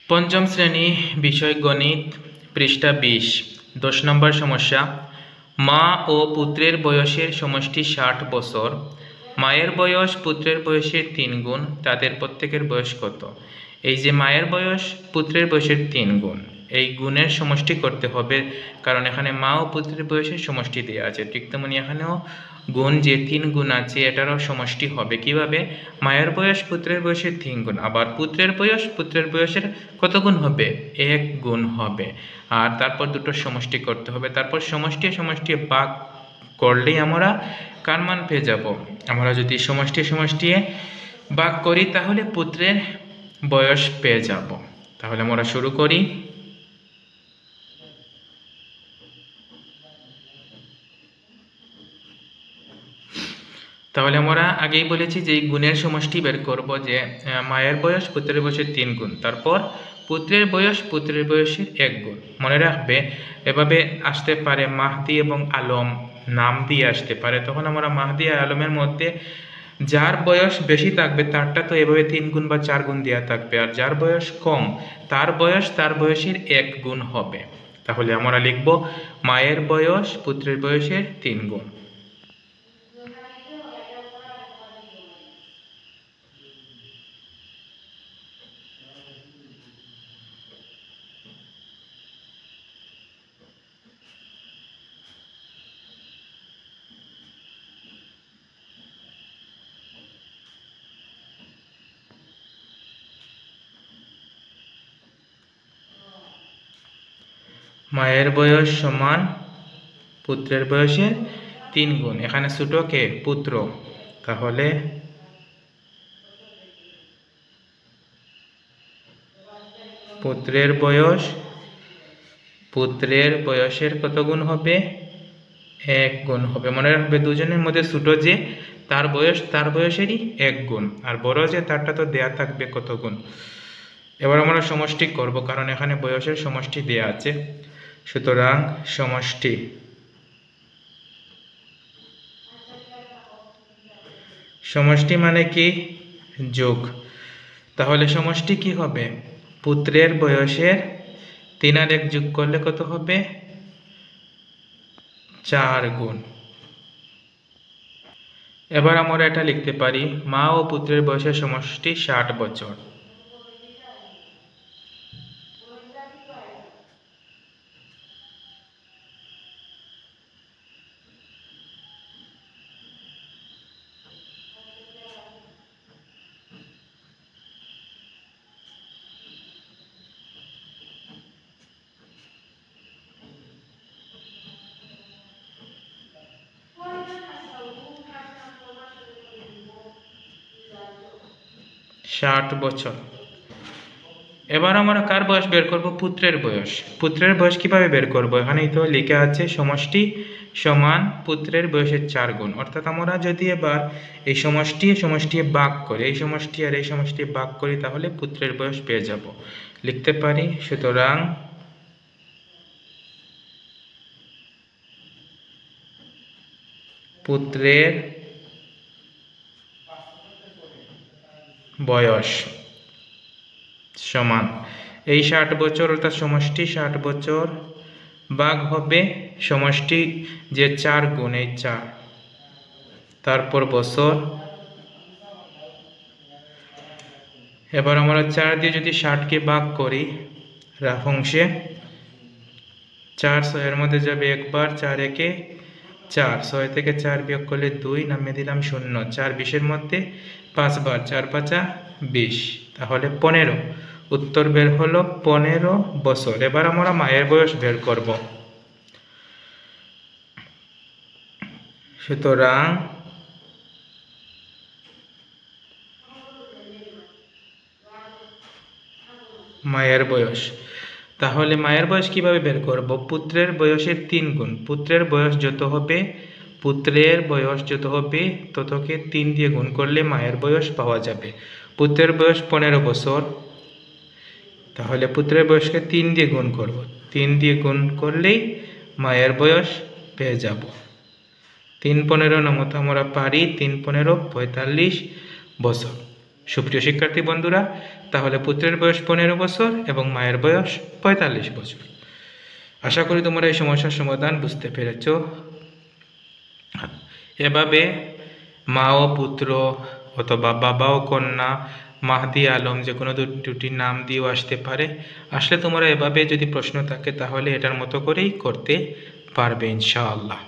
পঞ্চম শ্রেণী বিষয় গণিত পৃষ্ঠা 20 10 নম্বর সমস্যা। মা ও পুত্রের বয়সের সমষ্টি 60 বছর। মায়ের বয়স পুত্রের বয়সের 3 গুণ। তাদের প্রত্যেকের বয়স কত? এই যে মায়ের বয়স পুত্রের বয়সের 3 গুণ, এই গুণের সমষ্টি করতে হবে, কারণ এখানে মা ও পুত্রের বয়সের সমষ্টি দেওয়া আছে। ঠিক তেমনি এখানেও গুণ যে 3 গুণ আছে এটারও সমষ্টি হবে। কিভাবে? মায়ের বয়স পুত্রের বয়সের 3 গুণ, আবার পুত্রের বয়স পুত্রের বয়সের কত গুণ হবে? 1 গুণ হবে। আর তারপর দুটো সমষ্টি করতে হবে, তারপর সমষ্টি সমষ্টি ভাগ করলেই আমরা কার মান পেয়ে যাব। আমরা যদি সমষ্টি সমষ্টি ভাগ করি তাহলে পুত্রের বয়স পেয়ে যাব। তাহলে আমরা শুরু করি। তাহলে আমরা আগেই বলেছি যে এই গুণের সমষ্টি বের করব, যে মায়ের বয়স পুত্রের বয়সের 3 গুণ, তারপর পুত্রের বয়স পুত্রের বয়সের 1 গুণ। মনে রাখবে, এভাবে আসতে পারে মাহদি এবং আলম নাম দিয়ে আসতে পারে, তখন আমরা মাহদি আর আলমের মধ্যে যার বয়স বেশি থাকবে তারটা তো এভাবে 3 গুণ বা 4 গুণ দেওয়া থাকবে, আর যার বয়স কম তার বয়স তার বয়সের 1 গুণ হবে। তাহলে আমরা লিখব মায়ের বয়স পুত্রের বয়সের 3 গুণ। মায়ের বয়স সমান পুত্রের বয়সের 3 গুণ। এখানে ছোট কে? পুত্র। তাহলে পুত্রের বয়স পুত্রের বয়সের কত গুণ হবে? 1 গুণ হবে। মনে রাখবে, দুজনের মধ্যে ছোট যে তার বয়স তার বয়সেরই 1 গুণ, আর বড় যে তারটা তো দেয়া থাকবে কত গুণ। এবার আমরা সমষ্টি করব, কারণ এখানে বয়সের সমষ্টি দেয়া আছে। সুতরাং সমষ্টি সমষ্টি মানে কি? যোগ। তাহলে সমষ্টি কি হবে? পুত্রের বয়সের 3 আর 1 যোগ করলে কত হবে? 4 গুণ। এবার আমরা এটা লিখতে পারি, মা ও পুত্রের বয়সের সমষ্টি 60 বছর। এবার আমরা কার বয়স বের করব? পুত্রের বয়স। পুত্রের বয়স কিভাবে বের করব? এখানেই তো লেখা আছে সমষ্টি সমান পুত্রের বয়সের 4 গুণ। অর্থাৎ আমরা যদি এবার এই সমষ্টি ভাগ করি, এই সমষ্টি আর এই সমষ্টি ভাগ করি, তাহলে পুত্রের বয়স পেয়ে যাব। লিখতে পারি, সুতরাং পুত্রের বয়স সমান এই 60 বছর, অর্থাৎ সমষ্টি 60 বছর ভাগ হবে সমষ্টি যে 4 গুণ, এই 4, তারপর বছর। এবার আমরা 4 দিয়ে যদি 60কে ভাগ করি রাফ অংশে, 4 6 মধ্যে যাবে একবার, 4 একে 4, 6 থেকে 4 বিয়োগ করলে 2, নামিয়ে দিলাম 0, 4 20-এর মধ্যে 5 বার, 4 5 20, তাহলে 15। উত্তর বের হলো 15 বছর। এবার আমরা মায়ের বয়স বের করব। সুতরাং মায়ের বয়স, তাহলে মায়ের বয়স কিভাবে বের করব? পুত্রের বয়সের 3 গুণ। পুত্রের বয়স যত হবে ততকে 3 দিয়ে গুণ করলে মায়ের বয়স পাওয়া যাবে। পুত্রের বয়স 15 বছর, তাহলে পুত্রের বয়সকে 3 দিয়ে গুণ করব। 3 দিয়ে গুণ করলেই মায়ের বয়স পেয়ে যাব। 3 15 নামতো আমরা পারি, 3 15 45 বছর। সুপ্রিয় শিক্ষার্থী বন্ধুরা, তাহলে পুত্রের বয়স 15 বছর এবং মায়ের বয়স 45 বছর। আশা করি তোমরা এই সমস্যার সমাধান বুঝতে পেরেছ। এভাবে মা ও পুত্র অথবা বাবা ও কন্যা, মাহদি আলম, যে কোনো দুটি নাম দিয়েও আসতে পারে। আসলে তোমরা এভাবে যদি প্রশ্ন থাকে তাহলে এটার মতো করেই করতে পারবে ইনশাআল্লাহ।